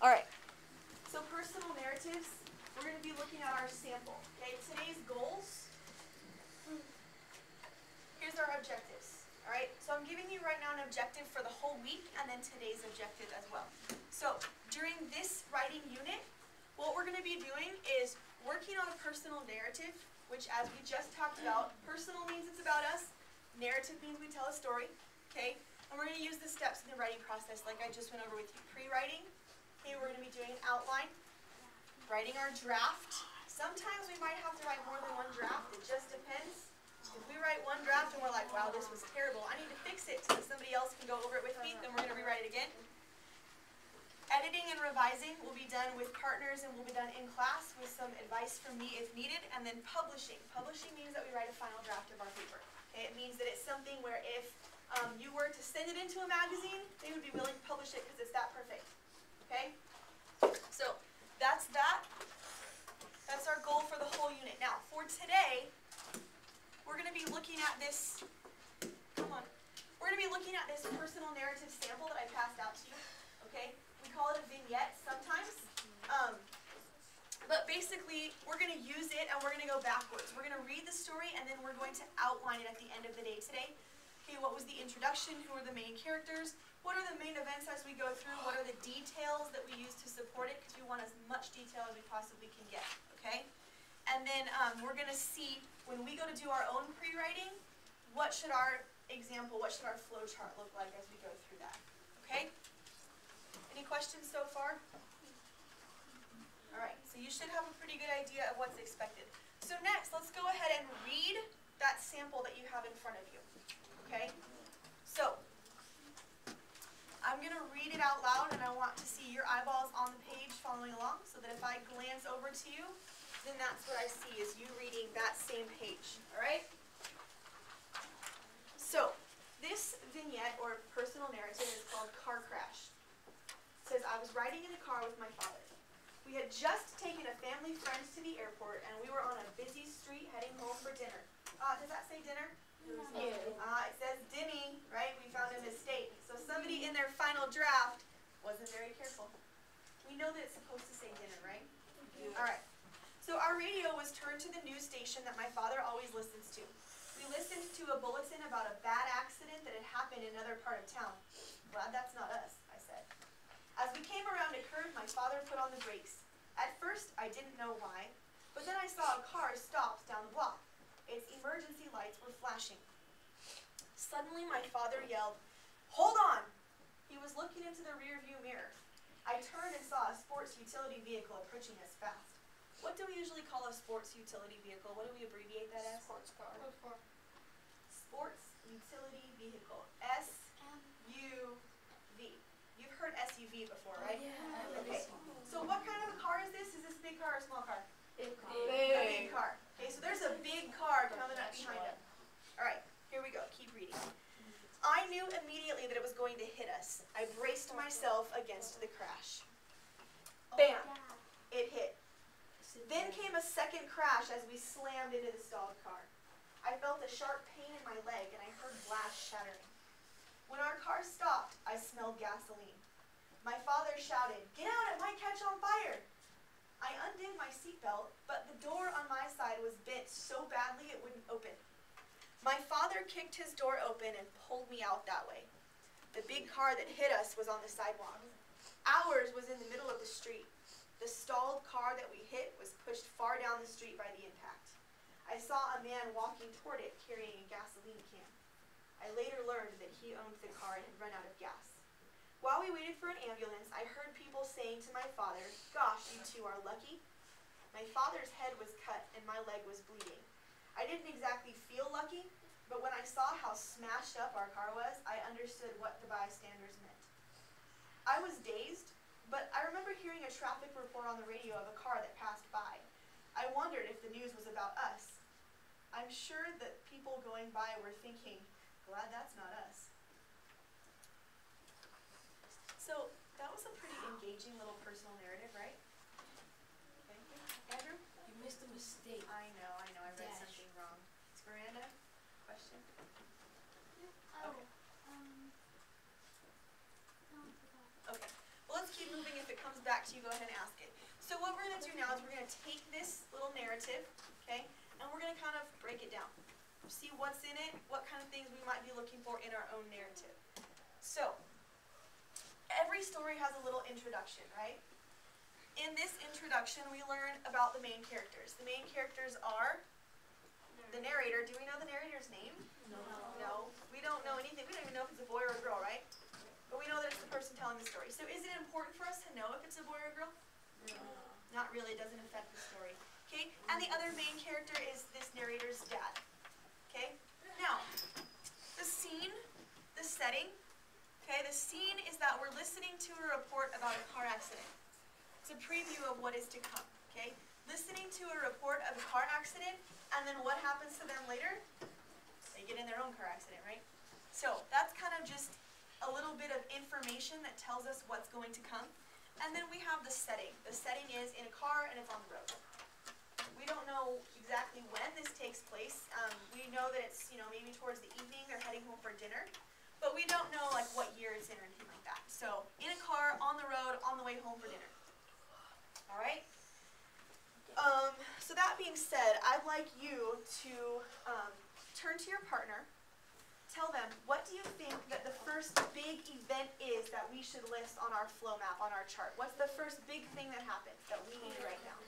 All right. So personal narratives, we're going to be looking at our sample. Okay, today's goals. Here's our objectives. All right, so I'm giving you right now an objective for the whole week and then today's objective as well. So during this writing unit, what we're going to be doing is working on a personal narrative, which as we just talked about, personal means it's about us, narrative means we tell a story, okay? And we're going to use the steps in the writing process like I just went over with you. Pre-writing, okay, we're going to be doing an outline, writing our draft. Sometimes we might have to write more than one draft, it just depends. If we write one draft and we're like, wow, this was terrible, I need to fix it so that somebody else can go over it with me, then we're going to rewrite it again. Editing and revising will be done with partners and will be done in class with some advice from me if needed. And then publishing. Publishing means that we write a final draft of our paper. Okay? It means that it's something where if you were to send it into a magazine, they would be willing to publish it because it's that perfect. Okay? So that's that. That's our goal for the whole unit. Now, for today, we're going to be looking at this, we're going to be looking at this personal narrative sample that I passed out to you, okay? We call it a vignette sometimes, but basically we're going to use it and we're going to go backwards. We're going to read the story and then we're going to outline it at the end of the day today. Okay, what was the introduction? Who are the main characters? What are the main events as we go through? What are the details that we use to support it? Because we want as much detail as we possibly can get, okay? And then we're going to see, when we go to do our own pre-writing, what should our example, what should our flow chart look like as we go through that, okay? Any questions so far? All right, so you should have a pretty good idea of what's expected. So next, let's go ahead and read that sample that you have in front of you, okay? So, I'm going to read it out loud, and I want to see your eyeballs on the page following along, so that if I glance over to you, then that's what I see is you reading that same page, all right? So, this vignette or personal narrative is called Car Crash. It says, I was riding in a car with my father. We had just taken a family friends to the airport, and we were on a busy street heading home for dinner. Does that say dinner? No. It says Dimmy, right? We found a mistake. So somebody in their final draft wasn't very careful. We know that it's supposed to say dinner, right? Yeah. All right. So our radio was turned to the news station that my father always listens to. We listened to a bulletin about a bad accident that had happened in another part of town. Glad that's not us, I said. As we came around a curve, my father put on the brakes. At first, I didn't know why, but then I saw a car stopped down the block. Its emergency lights were flashing. Suddenly, my father yelled, "Hold on!" He was looking into the rearview mirror. I turned and saw a sports utility vehicle approaching us fast. What do we usually call a sports utility vehicle? What do we abbreviate that as? Sports car. Sports utility vehicle. S-U-V. You've heard SUV before, right? Yeah. Okay. So what kind of a car is this? Is this a big car or a small car? Big car. A big car. Okay, so there's a big car coming up behind him. All right, here we go. Keep reading. I knew immediately that it was going to hit us. I braced myself against the crash. Bam! It hit. Then came a second crash as we slammed into the stalled car. I felt a sharp pain in my leg and I heard glass shattering. When our car stopped, I smelled gasoline. My father shouted, "Get out, it might catch on fire!" I undid my seatbelt, but the door on my side was bent so badly it wouldn't open. My father kicked his door open and pulled me out that way. The big car that hit us was on the sidewalk. Ours was in the middle of the street. The stalled car that we hit was pushed far down the street by the impact. I saw a man walking toward it carrying a gasoline can. I later learned that he owned the car and had run out of gas. While we waited for an ambulance, I heard people saying to my father, "Gosh, you two are lucky." My father's head was cut and my leg was bleeding. I didn't exactly feel lucky, but when I saw how smashed up our car was, I understood what the bystanders meant. I was dazed, but I remember hearing a traffic report on the radio of a car that passed by. I wondered if the news was about us. I'm sure that people going by were thinking, glad that's not us. So that was a pretty engaging little personal narrative, right? Thank you. Andrew? You missed a mistake. I know, I read Dash. something wrong. Miranda, question? Oh, Okay. no, I forgot. Okay. Well, let's keep moving. If it comes back back to you, go ahead and ask it. So what we're going to do now is we're going to take this little narrative, okay, and we're going to kind of break it down. See what's in it, what kind of things we might be looking for in our own narrative. So, every story has a little introduction, right? In this introduction, we learn about the main characters. The main characters are the narrator. Do we know the narrator's name? No. No. We don't know anything. We don't even know if it's a boy or a girl, right? But we know that it's the person telling the story. So is it important for us to know if it's a boy or a girl? No. Not really. It doesn't affect the story. Okay? And the other main character is this narrator's dad. Okay? Now, the scene, the setting, okay, the scene is that we're listening to a report about a car accident. It's a preview of what is to come, okay? Listening to a report of a car accident, and then what happens to them later? They get in their own car accident, right? So, that's kind of just a little bit of information that tells us what's going to come. And then we have the setting. The setting is in a car and it's on the road. We don't know exactly when this takes place. We know that it's, maybe towards the evening, they're heading home for dinner. But we don't know, like, what year it's in or anything like that. So, in a car, on the road, on the way home for dinner. All right? So that being said, I'd like you to turn to your partner. Tell them, what do you think that the first big event is that we should list on our flow map, on our chart? What's the first big thing that happens that we need to write down?